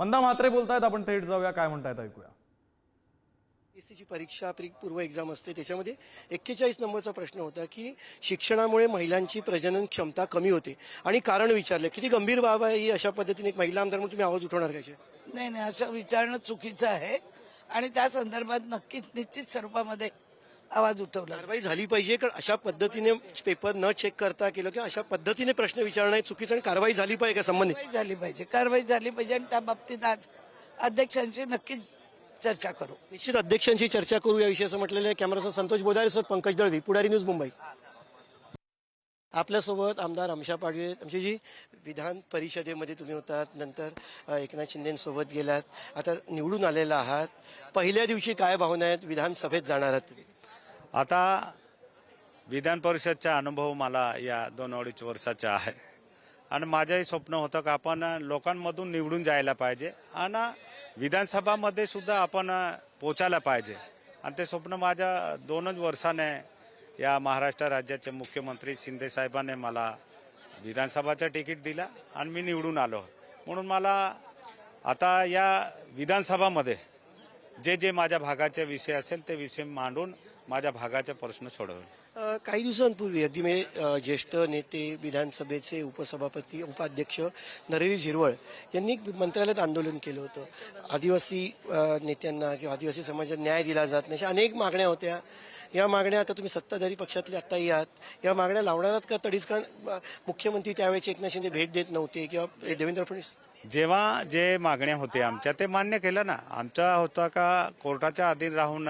मंदा म्हात्रे बोलतायत, आपण थेट जाऊया, काय म्हणतायत ऐकूया. ची परीक्षा पूर्व एक्झाम असते, त्याच्यामध्ये 41 नंबरचा प्रश्न होता की शिक्षणामुळे महिलांची प्रजनन क्षमता कमी होते आणि कारण विचारले. किती गंभीर बाब आहे ही. अशा पद्धतीने एक महिला आमदार म्हणून तुम्ही आवाज उठवणार काय? नाही नाही, असं विचारणं चुकीचं आहे आणि त्या संदर्भात नक्कीच निश्चित स्वरूपामध्ये आवाज उठवला. कारवाई झाली पाहिजे, कारण अशा पद्धतीने पेपर न चेक करता केलं किंवा अशा पद्धतीने प्रश्न विचारणं हे चुकीचं, आणि कारवाई झाली पाहिजे का संबंधित? कारवाई झाली पाहिजे आणि त्या बाबतीत आज अध्यक्षांशी नक्कीच चर्चा करू. निश्चित अध्यक्षांशी चर्चा करू या विषयाचं म्हटलेलं आहे. कॅमेरासह संतोष बोधारे सर, पंकज दळवी, पुढारी न्यूज, मुंबई. आपल्यासोबत आमदार अमशा पाडवी, आमची जी विधान परिषदेमध्ये तुम्ही होतात, नंतर एकनाथ शिंदेसोबत गेलात, आता निवडून आलेला आहात. पहिल्या दिवशी काय भावना आहेत? विधानसभेत जाणार आहात तुम्ही. आता विधान परिषदचा अनुभव मला या 2-2.5 वर्षाचा आहे आणि माझंही स्वप्न होतं की आपण लोकांमधून निवडून जायला पाहिजे आणि विधानसभामध्ये सुद्धा आपण पोचायला पाहिजे. आणि ते स्वप्न माझ्या 2च वर्षाने या महाराष्ट्र राज्याचे मुख्यमंत्री शिंदे साहेबांनी मला विधानसभाचं तिकीट दिला आणि मी निवडून आलो. म्हणून मला आता या विधानसभामध्ये जे जे माझ्या भागाचे विषय असेल ते विषय मांडून माझ्या भागाचे प्रश्न सोडवेल. काही दिवसांपूर्वी अगदी ज्येष्ठ नेते, विधानसभेचे उपसभापती, उपाध्यक्ष नरहरी झिरवळ यांनी मंत्रालयात आंदोलन केलं होतं. आदिवासी नेत्यांना किंवा आदिवासी समाजाला न्याय दिला जात नाही, अशा अनेक मागण्या होत्या. या मागण्या आता तुम्ही सत्ताधारी पक्षातले आत्ताही आहात, या मागण्या लावणार आहात का तडीच? कारण मुख्यमंत्री त्यावेळेचे एकनाथ शिंदे भेट देत नव्हते किंवा देवेंद्र फडणवीस. जेव्हा जे मागण्या होत्या आमच्या ते मान्य केलं ना. आमचा होता का कोर्टाच्या अधीन राहून